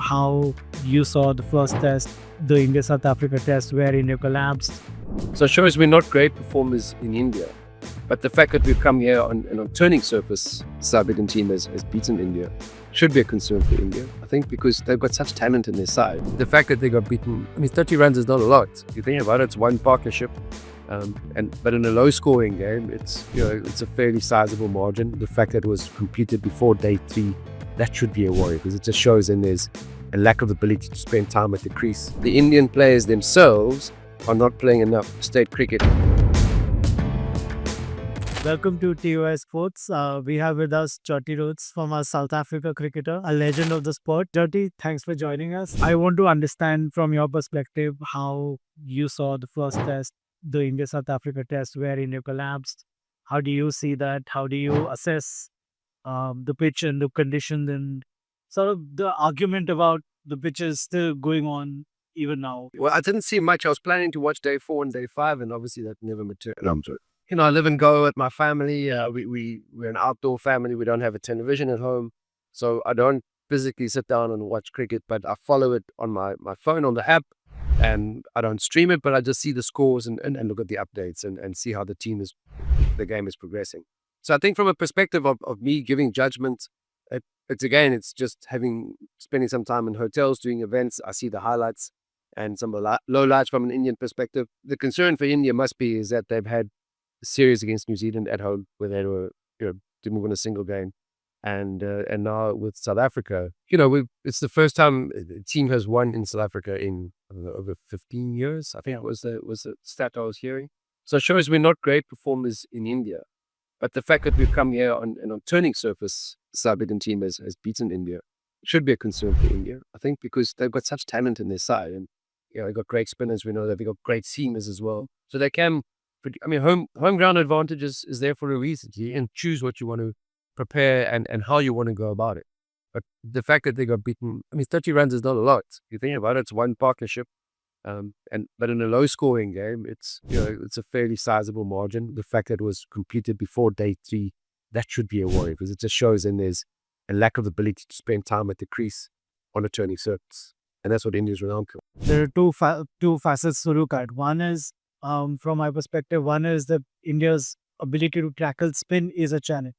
how you saw the first test, the India-South Africa test, where India collapsed. So it shows we're not great performers in India. But the fact that we've come here on a turning surface, South African team has beaten India, should be a concern for India. I think because they've got such talent in their side. The fact that they got beaten, 30 runs is not a lot. If you think about it, it's one partnership. But in a low-scoring game, it's a fairly sizable margin. The fact that it was completed before day 3, that should be a worry because it just shows then there's a lack of ability to spend time at the crease. The Indian players themselves are not playing enough state cricket. Welcome to TOS Sports. We have with us Jonty Rhodes, former South Africa cricketer, a legend of the sport. Jonty, thanks for joining us. I want to understand from your perspective how you saw the first test, the India-South Africa test, where India collapsed. How do you see that? How do you assess the pitch and the conditions, and sort of the argument about the pitch is still going on even now? Well, I didn't see much. I was planning to watch day 4 and day 5, and obviously that never materialized. I live and go with my family. We're an outdoor family. We don't have a television at home. So I don't physically sit down and watch cricket, but I follow it on my phone, on the app, and I don't stream it, but I just see the scores and look at the updates and see how the game is progressing. So I think from a perspective of me giving judgment, it's just spending some time in hotels, doing events. I see the highlights and some low lights from an Indian perspective. The concern for India is that they've had a series against New Zealand at home where they were, didn't win a single game. And now with South Africa, it's the first time the team has won in South Africa in over 15 years. I think it was the stat I was hearing. So it shows we're not great performers in India. But the fact that we've come here on turning surface, the South African team has beaten India, should be a concern for India. I think because they've got such talent in their side, and they've got great spinners. We know they've got great seamers as well. So they can. Home ground advantage is there for a reason. You can choose what you want to prepare and how you want to go about it. But the fact that they got beaten, 30 runs is not a lot. If you think about it, it's one partnership. But in a low-scoring game, it's a fairly sizable margin. The fact that it was completed before day 3, that should be a worry because it just shows then there's a lack of ability to spend time at the crease on a turning surface, and that's what India's renowned for. There are two facets to look at. One is, from my perspective, one is that India's ability to tackle spin is a challenge.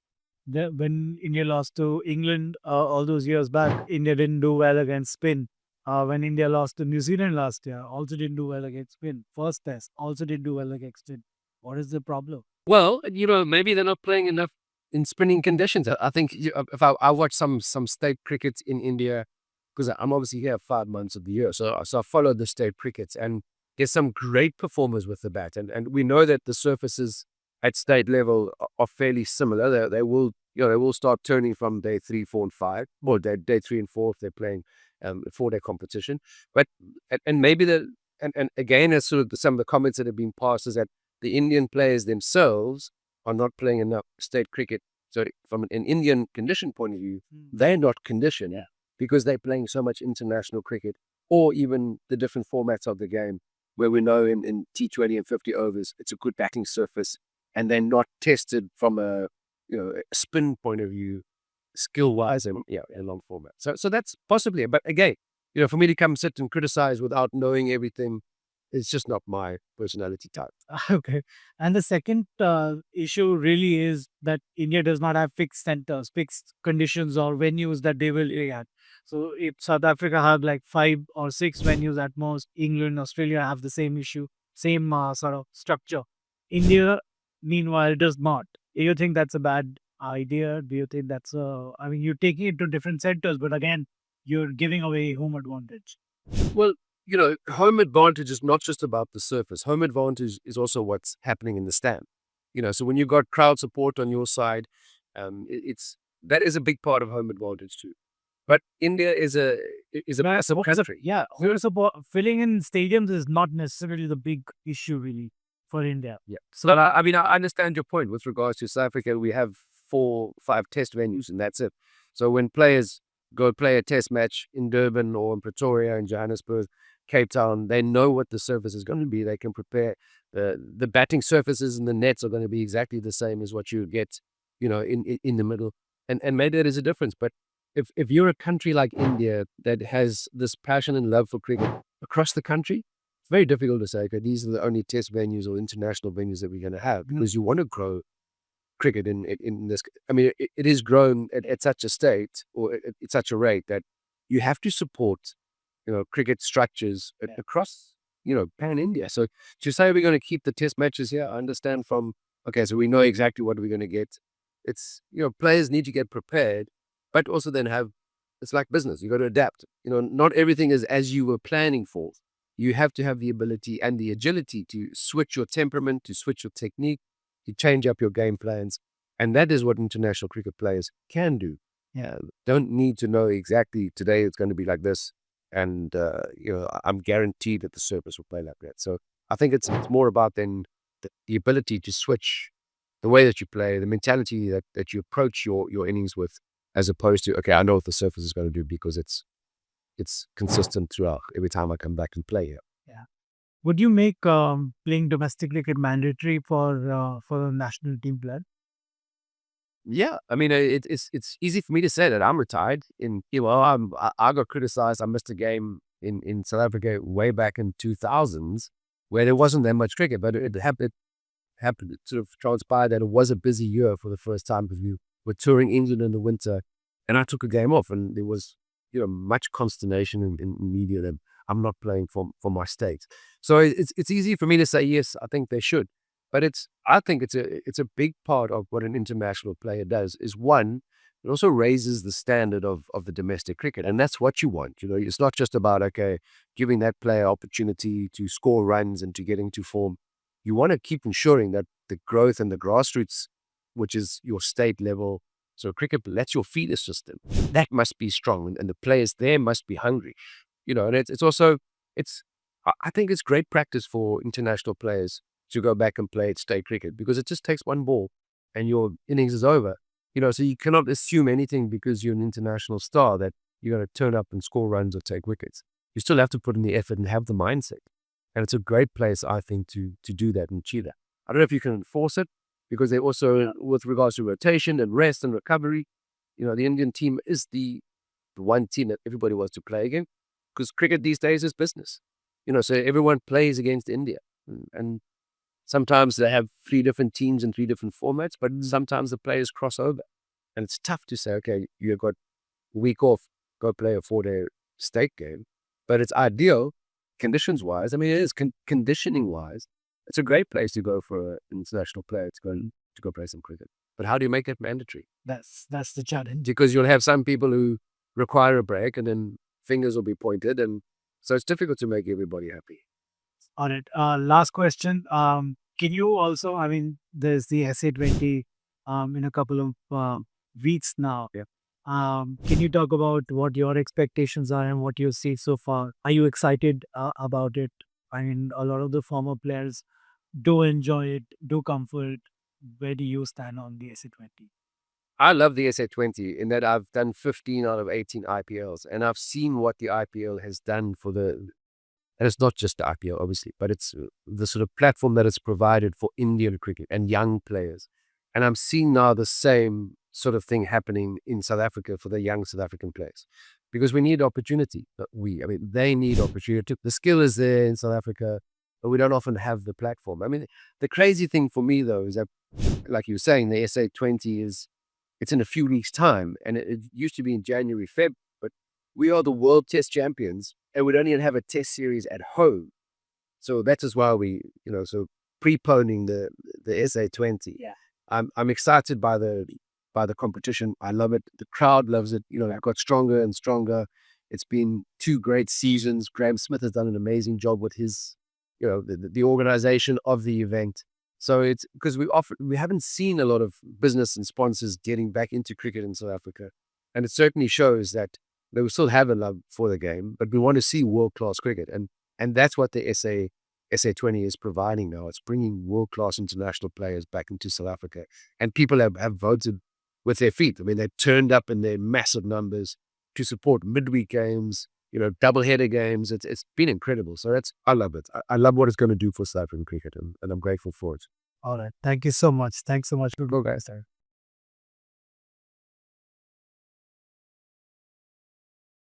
When India lost to England all those years back, India didn't do well against spin. When India lost to New Zealand last year, also didn't do well against spin. First test, also didn't do well against spin. What is the problem? Well, maybe they're not playing enough in spinning conditions. I think if I watch some state cricket in India, because I'm obviously here 5 months of the year, so I follow the state crickets, and there's some great performers with the bat, and we know that the surfaces at state level are fairly similar. They will start turning from day 3, 4, and 5, or day 3 and 4 if they're playing for their competition. But and maybe and again, as sort of some of the comments that have been passed is that the Indian players themselves are not playing enough state cricket. So from an Indian condition point of view, they're not conditioned because they're playing so much international cricket, or even the different formats of the game, where we know in T20 and 50 overs, it's a good batting surface, and they're not tested from a spin point of view, skill-wise, and in long format. So that's possibly it. But again, for me to come sit and criticize without knowing everything, it's just not my personality type. Okay. And the second issue really is that India does not have fixed centers, fixed conditions or venues that they will react. So if South Africa have like 5 or 6 venues at most, England, Australia have the same issue, same sort of structure. India, meanwhile, does not. Do you think that's a bad idea? Do you think that's you're taking it to different centers, but again, you're giving away home advantage. Well, home advantage is not just about the surface. Home advantage is also what's happening in the stand. So when you've got crowd support on your side, that is a big part of home advantage too. But India is a massive country. Yeah, home support, filling in stadiums is not necessarily the big issue really for India. Yeah. So I understand your point with regards to South Africa. We have 4, 5 test venues, and that's it. So when players go play a test match in Durban or in Pretoria, in Johannesburg, Cape Town, they know what the surface is going to be. They can prepare. The batting surfaces and the nets are going to be exactly the same as what you get, in the middle. And maybe there is a difference, but if you're a country like India that has this passion and love for cricket across the country, it's very difficult to say, okay, these are the only test venues or international venues that we're going to have, because you want to grow cricket in this. I mean, it is grown at such a state, or at such a rate, that you have to support, cricket structures across, pan India. So to say we're going to keep the test matches here, I understand from, okay, so we know exactly what we're going to get. It's, players need to get prepared, but also then have, it's like business. You got to adapt. Not everything is as you were planning for. You have to have the ability and the agility to switch your temperament, to switch your technique, to change up your game plans. And that is what international cricket players can do. Yeah. Don't need to know exactly today it's going to be like this. And, I'm guaranteed that the service will play like that. So I think it's more about then the ability to switch the way that you play, the mentality that you approach your innings with, as opposed to, okay, I know what the surface is going to do because it's consistent throughout every time I come back and play here. Yeah. Would you make playing domestic cricket mandatory for a national team player? Yeah, I mean, it's easy for me to say that I'm retired. I got criticized. I missed a game in South Africa way back in 2000s, where there wasn't that much cricket, but it happened to sort of transpire that it was a busy year for the first time, because we were touring England in the winter, and I took a game off, and there was, much consternation in media that I'm not playing for my state. So it's easy for me to say yes, I think they should, but I think it's a big part of what an international player does is, one, it also raises the standard of the domestic cricket, and that's what you want. It's not just about, okay, giving that player opportunity to score runs and to get into form. You want to keep ensuring that the growth and the grassroots, which is your state level, so cricket, that's your feeder system. That must be strong, and the players there must be hungry. And it's also, I think it's great practice for international players to go back and play at state cricket, because it just takes one ball and your innings is over. So you cannot assume anything because you're an international star that you're going to turn up and score runs or take wickets. You still have to put in the effort and have the mindset. And it's a great place, I think, to do that and achieve that. I don't know if you can enforce it, because they also, with regards to rotation and rest and recovery, the Indian team is the one team that everybody wants to play against, because cricket these days is business. So everyone plays against India. And sometimes they have 3 different teams in 3 different formats, but sometimes the players cross over. And it's tough to say, okay, you've got a week off, go play a 4-day state game. But it's ideal conditions-wise. I mean, it is conditioning-wise. It's a great place to go for an international player to go play some cricket. But how do you make it mandatory? That's the challenge. Because you'll have some people who require a break, and then fingers will be pointed. And so it's difficult to make everybody happy. All right. Last question. Can you also, I mean, there's the SA20 in a couple of weeks now. Yeah. Can you talk about what your expectations are and what you see so far? Are you excited about it? I mean, a lot of the former players do enjoy it, do comfort. Where do you stand on the SA20? I love the SA20 in that I've done 15 out of 18 IPLs, and I've seen what the IPL has done for and it's not just the IPL, obviously, but it's the sort of platform that it's provided for Indian cricket and young players. And I'm seeing now the same sort of thing happening in South Africa for the young South African players, because we need opportunity. I mean, they need opportunity. The skill is there in South Africa, but we don't often have the platform. I mean, the crazy thing for me, though, is that, like you were saying, the SA20 it's in a few weeks' time, and it used to be in January, Feb, but we are the world test champions, and we don't even have a test series at home. So that is why so preponing the SA20. Yeah. I'm excited by the competition. I love it. The crowd loves it. It got stronger and stronger. It's been 2 great seasons. Graham Smith has done an amazing job with his, the organization of the event. So it's because we haven't seen a lot of business and sponsors getting back into cricket in South Africa, and it certainly shows that they will still have a love for the game, but we want to see world-class cricket, and that's what the SA20 is providing now. It's bringing world-class international players back into South Africa, and people have voted with their feet. I mean, they've turned up in their massive numbers to support midweek games, double-header games. It's been incredible. So I love it. I love what it's going to do for South African cricket, and I'm grateful for it. All right. Thank you so much. Thanks so much for Go, guys. sir.